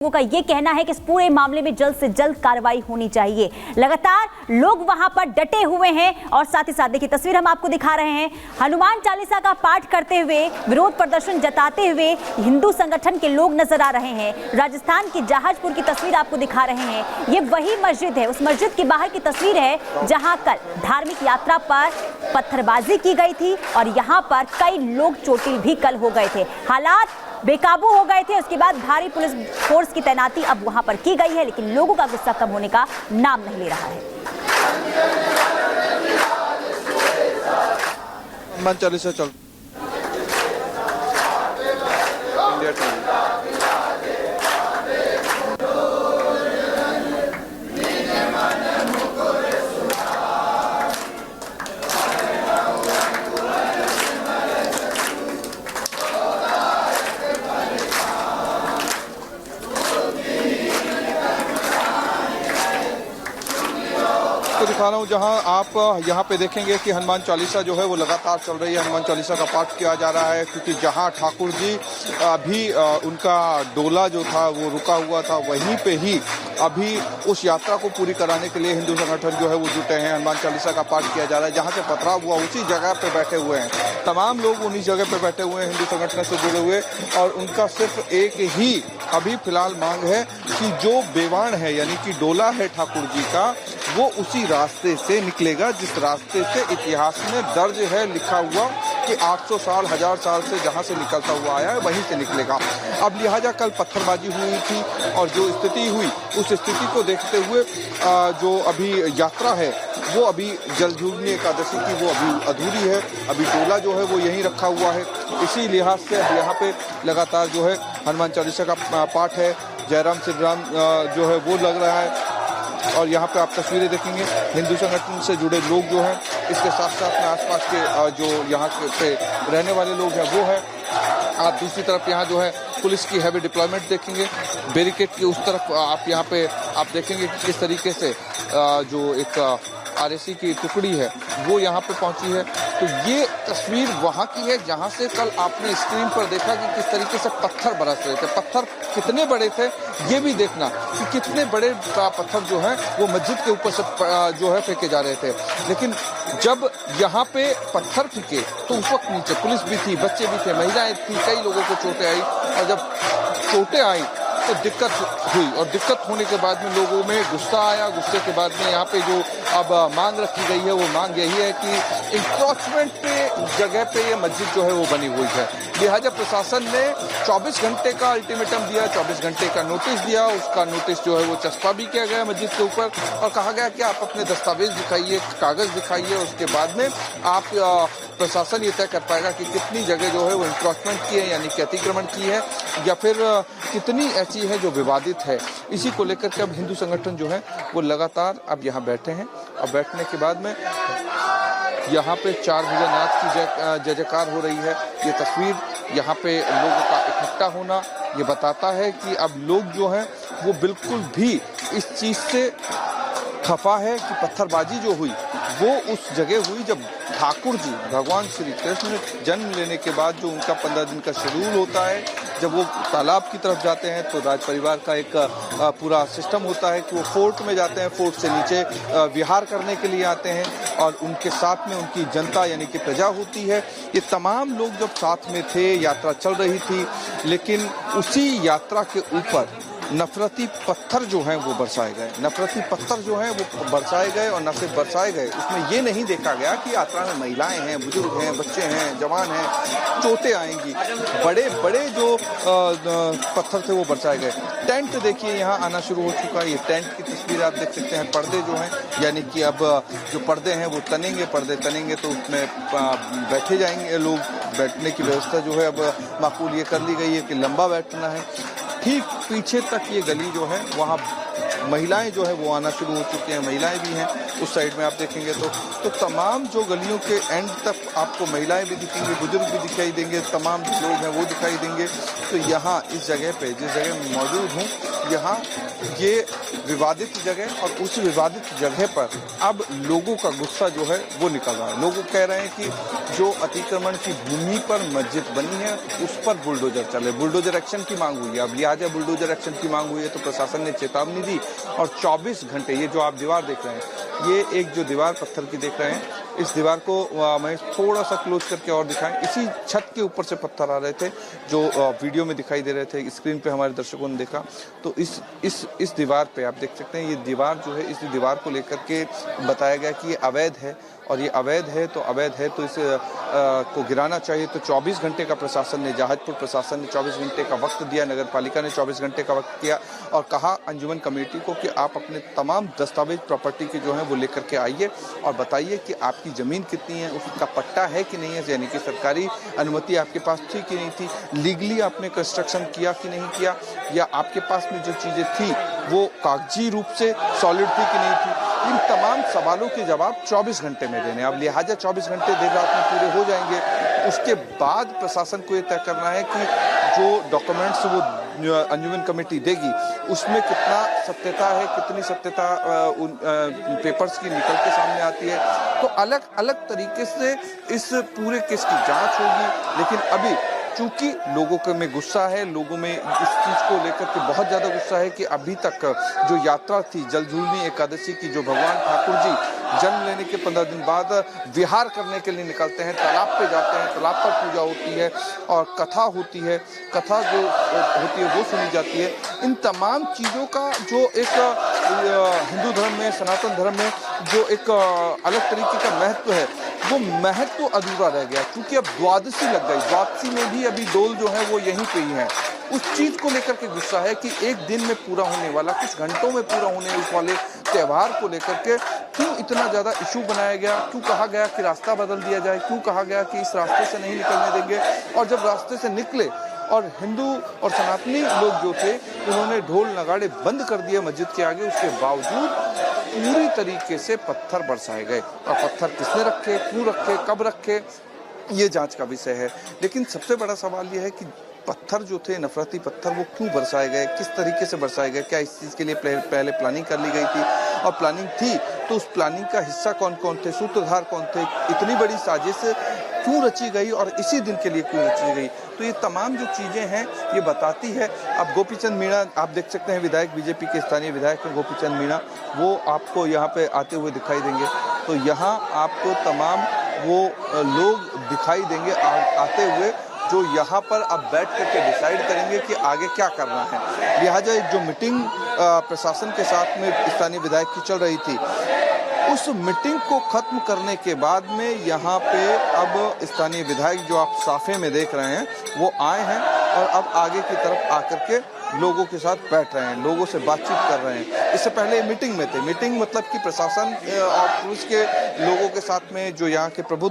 लोगों का ये कहना है कि इस पूरे मामले में जल्द से जल्द कार्रवाई होनी चाहिए। लगातार लोग वहां पर डटे हुए हैं और साथ ही साथ देखिए तस्वीर हम आपको दिखा रहे हैं, हनुमान चालीसा का पाठ करते हुए विरोध प्रदर्शन जताते हुए हिंदू संगठन के लोग नजर आ रहे हैं। राजस्थान की जहाजपुर की तस्वीर आपको दिखा रहे हैं। ये वही मस्जिद है, उस मस्जिद के बाहर की तस्वीर है जहां कल धार्मिक यात्रा पर पत्थरबाजी की गई थी और यहाँ पर कई लोग चोटिल भी कल हो गए थे। हालात बेकाबू हो गए थे। उसके बाद भारी पुलिस फोर्स की तैनाती अब वहां पर की गई है, लेकिन लोगों का गुस्सा कम होने का नाम नहीं ले रहा है। हनुमान चालीसा चल तो दिखा रहा हूँ जहाँ आप यहाँ पे देखेंगे कि हनुमान चालीसा जो है वो लगातार चल रही है। हनुमान चालीसा का पाठ किया जा रहा है क्योंकि जहाँ ठाकुर जी अभी उनका डोला जो था वो रुका हुआ था, वहीं पे ही अभी उस यात्रा को पूरी कराने के लिए हिंदू संगठन जो है वो जुटे हैं। हनुमान चालीसा का पाठ किया जा रहा है। जहाँ से पथराव हुआ उसी जगह पे बैठे हुए हैं तमाम लोग, उन्हीं जगह पे बैठे हुए हैं हिंदू संगठन से जुड़े हुए, और उनका सिर्फ एक ही अभी फिलहाल मांग है कि जो बेवाण है यानी कि डोला है ठाकुर जी का, वो उसी रास्ते से निकलेगा जिस रास्ते से इतिहास में दर्ज है लिखा हुआ कि 800 साल 1000 साल से जहां से निकलता हुआ आया है वहीं से निकलेगा। अब लिहाजा कल पत्थरबाजी हुई थी और जो स्थिति हुई उस स्थिति को देखते हुए जो अभी यात्रा है वो अभी जलझूलनी एकादशी की वो अभी अधूरी है। अभी डोला जो है वो यहीं रखा हुआ है। इसी लिहाज से यहाँ पे लगातार जो है हनुमान चालीसा का पाठ है, जयराम श्री राम जो है वो लग रहा है। और यहाँ पे आप तस्वीरें देखेंगे हिंदू संगठन से जुड़े लोग जो हैं, इसके साथ साथ में आसपास के जो यहाँ पे रहने वाले लोग हैं वो है। आप दूसरी तरफ यहाँ जो है पुलिस की हैवी डिप्लॉयमेंट देखेंगे, बैरिकेड की उस तरफ आप यहाँ पे आप देखेंगे कि किस तरीके से जो एक आरएसी की टुकड़ी है वो यहाँ पे पहुंची है। तो ये तस्वीर वहाँ की है जहाँ से कल आपने स्क्रीन पर देखा कि किस तरीके से पत्थर बरस रहे थे। पत्थर कितने बड़े थे ये भी देखना कि कितने बड़े पत्थर जो है वो मस्जिद के ऊपर से जो है फेंके जा रहे थे। लेकिन जब यहाँ पे पत्थर फेंके तो उस वक्त नीचे पुलिस भी थी, बच्चे भी थे, महिलाएं थी, कई लोगों को चोटें आई। और जब चोटें आई तो दिक्कत हुई और दिक्कत होने के बाद में लोगों में गुस्सा आया। गुस्से के बाद में यहाँ पे जो अब मांग रखी गई है वो मांग यही है कि इंक्रोचमेंट पे जगह पे ये मस्जिद जो है वो बनी हुई है। लिहाजा प्रशासन ने 24 घंटे का अल्टीमेटम दिया, 24 घंटे का नोटिस दिया। उसका नोटिस जो है वो चस्पा भी किया गया मस्जिद के ऊपर और कहा गया कि आप अपने दस्तावेज दिखाइए, कागज दिखाइए, उसके बाद में आप प्रशासन ये तय कर पाएगा कि कितनी जगह जो है वो इंक्रोचमेंट की है यानी कि अतिक्रमण की है या फिर कितनी ऐसी है जो विवादित है। इसी को लेकर के अब हिंदू संगठन जो है वो लगातार अब यहाँ बैठे हैं। अब बैठने के बाद में यहाँ पे 4 भुजनाथ की जय जयकार हो रही है। ये तस्वीर यहाँ पे लोगों का इकट्ठा होना ये बताता है कि अब लोग जो हैं वो बिल्कुल भी इस चीज़ से खफा है कि पत्थरबाजी जो हुई वो उस जगह हुई जब ठाकुर जी भगवान श्री कृष्ण जन्म लेने के बाद जो उनका 15 दिन का शेड्यूल होता है, जब वो तालाब की तरफ जाते हैं तो राज परिवार का एक पूरा सिस्टम होता है कि वो फोर्ट में जाते हैं, फोर्ट से नीचे विहार करने के लिए आते हैं और उनके साथ में उनकी जनता यानी कि प्रजा होती है। ये तमाम लोग जब साथ में थे, यात्रा चल रही थी, लेकिन उसी यात्रा के ऊपर नफरती पत्थर जो हैं वो बरसाए गए। नफरती पत्थर जो हैं वो बरसाए गए और न सिर्फ बरसाए गए, उसमें ये नहीं देखा गया कि यात्रा में महिलाएं हैं, बुजुर्ग हैं, बच्चे हैं, जवान हैं, चोटें आएंगी। बड़े बड़े जो पत्थर थे वो बरसाए गए। टेंट देखिए यहाँ आना शुरू हो चुका है। ये टेंट की तस्वीर आप देख सकते हैं। पर्दे जो हैं यानी कि अब जो पर्दे हैं वो तनेंगे, पर्दे तनेंगे तो उसमें बैठे जाएंगे लोग। बैठने की व्यवस्था जो है अब माकूल ये कर ली गई है कि लंबा बैठना है। ठीक पीछे तक ये गली जो है वहाँ महिलाएं जो है वो आना शुरू हो चुकी हैं, महिलाएं भी हैं। उस साइड में आप देखेंगे तो तमाम जो गलियों के एंड तक आपको महिलाएं भी दिखेंगी, बुजुर्ग भी दिखाई देंगे, तमाम जो लोग हैं वो दिखाई देंगे। तो यहाँ इस जगह पे जिस जगह मैं मौजूद हूँ, यहाँ ये विवादित जगह और उस विवादित जगह पर अब लोगों का गुस्सा जो है वो निकल रहा है। लोग कह रहे हैं कि जो अतिक्रमण की भूमि पर मस्जिद बनी है उस पर बुलडोजर चले, बुलडोजर एक्शन की मांग हुई है। अब लिहाजा बुलडोजर एक्शन की मांग हुई है तो प्रशासन ने चेतावनी दी और 24 घंटे, ये जो आप दीवार देख रहे हैं, ये एक जो दीवार पत्थर की देख रहे हैं, इस दीवार को मैं थोड़ा सा क्लोज करके और दिखाएं। इसी छत के ऊपर से पत्थर आ रहे थे जो वीडियो में दिखाई दे रहे थे, स्क्रीन पे हमारे दर्शकों ने देखा। तो इस दीवार पे आप देख सकते हैं, ये दीवार जो है, इस दीवार को लेकर के बताया गया कि ये अवैध है और ये अवैध है तो इस को गिराना चाहिए। तो 24 घंटे का प्रशासन ने, जहाजपुर प्रशासन ने 24 घंटे का वक्त दिया, नगर पालिका ने 24 घंटे का वक्त दिया और कहा अंजुमन कमेटी को कि आप अपने तमाम दस्तावेज प्रॉपर्टी के जो हैं वो लेकर के आइए और बताइए कि आपकी ज़मीन कितनी है, उसका पट्टा है कि नहीं है, यानी कि सरकारी अनुमति आपके पास थी कि नहीं थी, लीगली आपने कंस्ट्रक्शन किया कि नहीं किया, या आपके पास में जो चीज़ें थी वो कागजी रूप से सॉलिड थी कि नहीं थी। इन तमाम सवालों के जवाब 24 घंटे में देने। अब लिहाजा 24 घंटे देर रात में पूरे हो जाएंगे। उसके बाद प्रशासन को ये तय करना है कि जो डॉक्यूमेंट्स वो अंजुमन कमेटी देगी उसमें कितना सत्यता है, कितनी सत्यता उन पेपर्स की निकल के सामने आती है। तो अलग अलग तरीके से इस पूरे केस की जांच होगी। लेकिन अभी चूंकि लोगों के में गुस्सा है, लोगों में इस चीज़ को लेकर के बहुत ज़्यादा गुस्सा है कि अभी तक जो यात्रा थी जलझूलनी एकादशी की, जो भगवान ठाकुर जी जन्म लेने के 15 दिन बाद विहार करने के लिए निकलते हैं, तालाब पे जाते हैं, तालाब पर पूजा होती है और कथा होती है, कथा जो होती है वो सुनी जाती है। इन तमाम चीज़ों का जो एक हिंदू धर्म में, सनातन धर्म में जो एक अलग तरीके का महत्व है, वो महत्व अधूरा रह गया क्योंकि अब द्वादशी लग गई। द्वादशी में भी अभी डोल जो है वो यहीं पे ही है। उस चीज को लेकर के गुस्सा है कि एक दिन में पूरा होने वाला, कुछ घंटों में पूरा होने वाले त्यौहार को लेकर के क्यों इतना ज्यादा इशू बनाया गया, क्यों कहा गया कि रास्ता बदल दिया जाए, क्यों कहा गया कि इस रास्ते से नहीं निकलने देंगे। और जब रास्ते से निकले और हिंदू और सनातनी लोग जो थे उन्होंने ढोल नगाड़े बंद कर दिए मस्जिद के आगे, उसके बावजूद पूरी तरीके से पत्थर बरसाए गए। और पत्थर किसने रखे, क्यों रखे, कब रखे, ये जांच का विषय है। लेकिन सबसे बड़ा सवाल यह है कि पत्थर जो थे, नफरती पत्थर, वो क्यों बरसाए गए, किस तरीके से बरसाए गए, क्या इस चीज़ के लिए पहले प्लानिंग कर ली गई थी, और प्लानिंग थी तो उस प्लानिंग का हिस्सा कौन कौन थे, सूत्रधार कौन थे, इतनी बड़ी साजिश क्यों रची गई और इसी दिन के लिए क्यों रची गई। तो ये तमाम जो चीज़ें हैं ये बताती है। अब गोपीचंद मीणा आप देख सकते हैं, विधायक, बीजेपी के स्थानीय विधायक हैं गोपीचंद मीणा, वो आपको यहाँ पे आते हुए दिखाई देंगे। तो यहाँ आपको तमाम वो लोग दिखाई देंगे आते हुए जो यहाँ पर अब बैठ करके डिसाइड करेंगे कि आगे क्या करना है। लिहाजा जो मीटिंग प्रशासन के साथ में स्थानीय विधायक की चल रही थी, उस मीटिंग को खत्म करने के बाद में यहाँ पे अब स्थानीय विधायक जो आप साफे में देख रहे हैं वो आए हैं और अब आगे की तरफ आकर के लोगों के साथ बैठ रहे हैं, लोगों से बातचीत कर रहे हैं। इससे पहले मीटिंग में थे। मीटिंग मतलब कि प्रशासन और पुलिस के लोगों के साथ में जो यहाँ के प्रबुद्ध